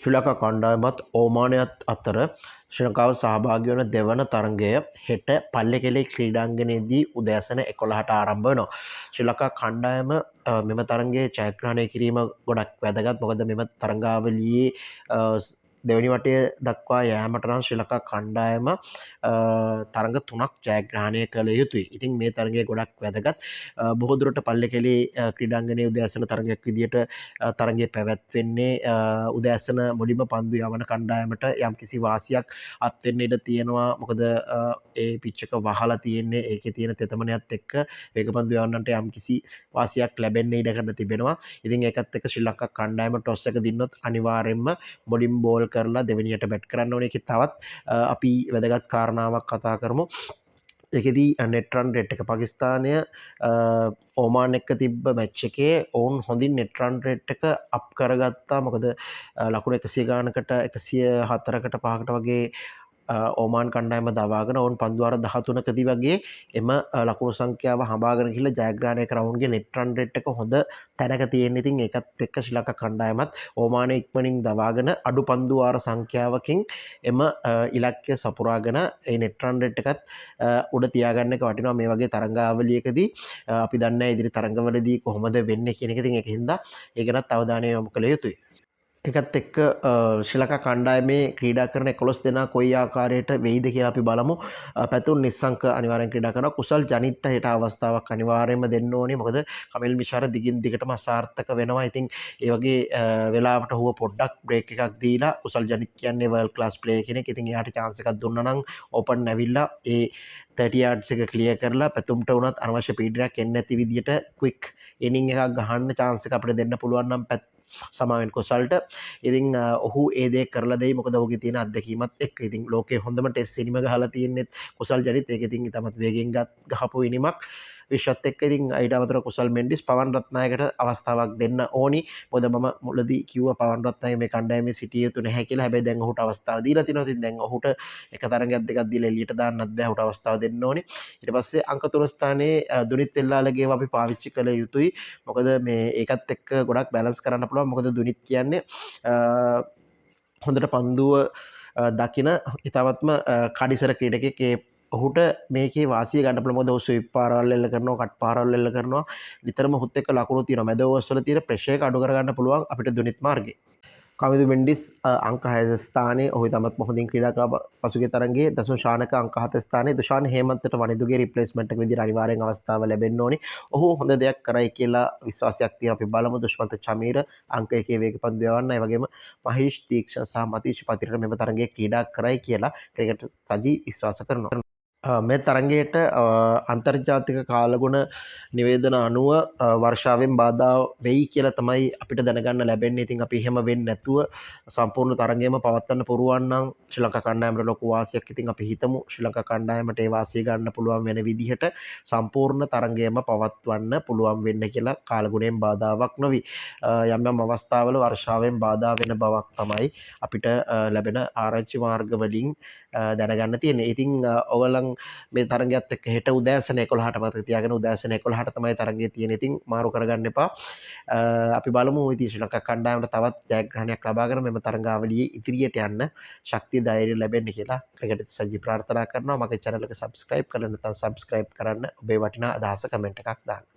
ශ්‍රී ලංකා කණ්ඩායමත් ඕමානයත් අතර ශ්‍රී ලංකාව සහභාගී වන දෙවන තරඟය හෙට පල්ලේකැලේ ක්‍රීඩාංගණයේදී උදෑසන 11ට ආරම්භ වෙනවා. ශ්‍රී ලංකා කණ්ඩායම මෙම තරඟයේ ජයග්‍රහණය කිරීම ගොඩක් වැදගත්. මොකද මෙම තරඟාවලියේ දෙවැනි වටය දක්වා යෑමට නම් ශ්‍රී ලංකා කණ්ඩායම තරඟ 3ක් ජයග්‍රහණය කළ යුතුයි. ඉතින් මේ තරඟය ගොඩක් වැදගත්. බොහෝ දුරට පල්ලේකැලේ ක්‍රීඩාංගණයේ උදෑසන තරඟයක් විදියට තරඟය පැවැත්වෙන්නේ උදෑසන මුලින්ම පන්දු යවන කණ්ඩායමට යම්කිසි වාසියක් අත් වෙන්න ඉඩ තියෙනවා. මොකද ඒ පිච් එක වහලා තියෙන්නේ, ඒකේ තියෙන තෙතමනයත් එක්ක වේග පන්දු යවන්නන්ට යම්කිසි වාසියක් ලැබෙන්න ඉඩකඩ තිබෙනවා. ඉතින් ඒකත් එක්ක ශ්‍රී ලංකා කණ්ඩායම ටොස් එක දින්නොත් අනිවාර්යෙන්ම මුලින් බෝල් කරලා දෙවෙනියට බැට් කරන්න ඕනේ. ඒකේ තවත් අපි වැදගත් කාරණාවක් කතා කරමු. ඒකෙදී නෙට් රන් රේට් එක පාකිස්තානය ඕමාන් එක්ක තිබ්බ මැච් එකේ ඔවුන් හොඳින් නෙට් රන් රේට් එක අප් කරගත්තා. මොකද ලකුණු 100 ගානකට 104කට 5කට වගේ ඕමාන් කණ්ඩායම දවාගෙන ඔවුන් පන්දු වාර 13කදී වගේ එම ලකුණු සංඛ්‍යාව හඹාගෙන ගිහිල්ලා ජයග්‍රහණය කර ඔවුන්ගේ නෙට් රන් රේට් එක හොඳ තැනක තියෙන. ඉතින් ඒකත් එක්ක ශ්‍රී ලංකා කණ්ඩායමත් ඕමානය ඉක්මනින් දවාගෙන අඩු පන්දු වාර සංඛ්‍යාවකින් එම ඉලක්කය සපුරාගෙන ඒ නෙට් රන් රේට් එකත් උඩ තියාගන්න එක වටිනවා මේ වගේ තරඟාවලියකදී. අපි දන්නේ ඉදිරි තරඟවලදී කොහොමද වෙන්නේ කියන එක. ඉතින් ඒක හින්දා ඒ ගැනත් අවධානය යොමු කළ යුතුයි. එකත් එක්ක ශ්‍රී ලංකා කණ්ඩායමේ ක්‍රීඩා කරන 11 දෙනා කොයි ආකාරයට වෙයිද කියලා අපි බලමු. පැතුම් නිස්සංක අනිවාර්යෙන් ක්‍රීඩා කරනවා. කුසල් ජනිත්ට හෙට අවස්ථාවක් අනිවාර්යයෙන්ම දෙන්න ඕනේ. මොකද කමිල් මිෂාර දිගින් දිගටම අසාර්ථක වෙනවා. ඉතින් ඒ වගේ වෙලාවට හුව පොඩ්ඩක් බ්‍රේක් එකක් දීලා කුසල් ජනිත් කියන්නේ වර්ල්ඩ් ක්ලාස් ප්ලේයර් කෙනෙක්. ඉතින් එයාට chance එකක් දුන්නා නම් ඕපන් ඇවිල්ලා ඒ 30 yards එක ක්ලියර් කරලා පැතුම්ට වුණත් අනවශ්‍ය පීඩනයක් එන්නේ නැති විදියට ක්වික් ඉනිං එකක් ගහන්න chance එක අපිට දෙන්න පුළුවන් නම් සමාවෙන් කුසල්ට. ඉතින් ඔහු ඒ දේ කරලා දෙයි. මොකද ඔහුගේ තියෙන අත්දැකීමත් එක්ක. ඉතින් ලෝකේ හොඳම ටෙස්ට් ඉනිම ගහලා තියෙන්නේ කුසල් ජනිත්. ඒක ඉතින් ඊටමත් වේගෙන් ගහපු ඉනිමක් විශ්වත් එක්ක. ඉතින් ඊට අමතරව කුසල් මෙන්ඩිස් පවන් රත්නායකට අවස්ථාවක් දෙන්න ඕනි. මොකද මම මුලදී කිව්වා පවන් රත්නායක මේ කණ්ඩායමේ සිටිය යුතු නැහැ කියලා. හැබැයි දැන් ඔහුට අවස්ථාව දීලා තිනවා. ඉතින් දැන් ඔහුට එක තරඟයක් දෙකක් දීලා එළියට දාන්නත් බෑ. ඔහුට අවස්ථාව දෙන්න ඕනි. ඊට පස්සේ අංක 3 ස්ථානයේ දුනිත් වෙල්ලාලගේව අපි පාවිච්චි කළ යුතුයි. මොකද මේ ඒකත් එක්ක ගොඩක් බැලන්ස් කරන්න පුළුවන්. මොකද දුනිත් කියන්නේ හොඳට පන්දුව දකින ඉතාමත්ම කඩිසර ක්‍රීඩකයෙක්. ඔහුට මේකේ වාසිය ගන්න පුළුවන්. මොකද ඔහු ස්විප් පාරවල් එල්ල කරනවා, කට් පාරවල් එල්ල කරනවා. නිතරම ඔහුත් එක්ක ලකුණු තියෙනවා. මැද ඕවර්ස් වල තියෙන ප්‍රෙෂර් එක අඩු කරගන්න පුළුවන් අපිට දුනිත් මාර්ගේ. කමිදු මෙන්ඩිස් අංක 6 ස්ථානයේ ඔහු තමත් හොඳින් ක්‍රීඩා කළ පසුගිය තරඟයේ දසුන් ශානක අංක 7 ස්ථානයේ දුෂාන් හේමන්තට වනිදුගේ රිප්ලේස්මන්ට් එක විදිහට අනිවාර්යෙන් අවස්ථාව ලැබෙන්න ඕනි. ඔහු හොඳ දෙයක් කරයි කියලා විශ්වාසයක් තියෙනවා. අපි බලමු. දුෂ්මන්ත චමීර අංක 1 වේග පන්දු යවන්න. ඒ වගේම මහේෂ් තීක්ෂණ සහ මතීෂ් පතිරට මෙම තරඟයේ ක්‍රීඩා කරයි කියලා ක්‍රිකට් සජී විශ්වාස කරනවා. මේ තරඟයට අන්තර්ජාතික කාලගුණ නිවේදන අනුව වර්ෂාවෙන් බාධා වෙයි කියලා තමයි අපිට දැනගන්න ලැබෙන්නේ. ඉතින් අපි එහෙම වෙන්නේ නැතුව සම්පූර්ණ තරඟයම පවත්වන්න පුරුවන් නම් ශ්‍රී ලංකා කණ්ඩායමට ලොකු වාසියක්. ඉතින් අපි හිතමු ශ්‍රී ලංකා කණ්ඩායමට ඒ වාසිය ගන්න පුළුවන් වෙන විදිහට සම්පූර්ණ තරඟයම පවත්වන්න පුළුවන් වෙන්න කියලා කාලගුණයෙන් බාධාවක් නොවි. යම් යම් අවස්ථාවල වර්ෂාවෙන් බාධා වෙන බවක් තමයි අපිට ලැබෙන ආරංචි මාර්ග වලින් දැනගන්න තියෙන්නේ. ඉතින් ඔයගොල්ලන් මේ තරඟයත් එක්ක හෙට උදෑසන 11ට මතක තියාගෙන උදෑසන 11ට තමයි තරඟය තියෙන්නේ. ඉතින් මාරු කරගන්න එපා. අපි බලමු ඉතින් ශ්‍රී ලංකා කණ්ඩායමට තවත් ජයග්‍රහණයක් ලබාගෙන මෙම තරඟාවලියේ ඉදිරියට යන්න ශක්තිය ධෛර්යය ලැබෙන්න කියලා ක්‍රිකට් සජි ප්‍රාර්ථනා කරනවා. මගේ channel එක subscribe කරලා නැත්නම් subscribe කරන්න. ඔබේ වටිනා අදහස කමෙන්ට් එකක් දාන්න.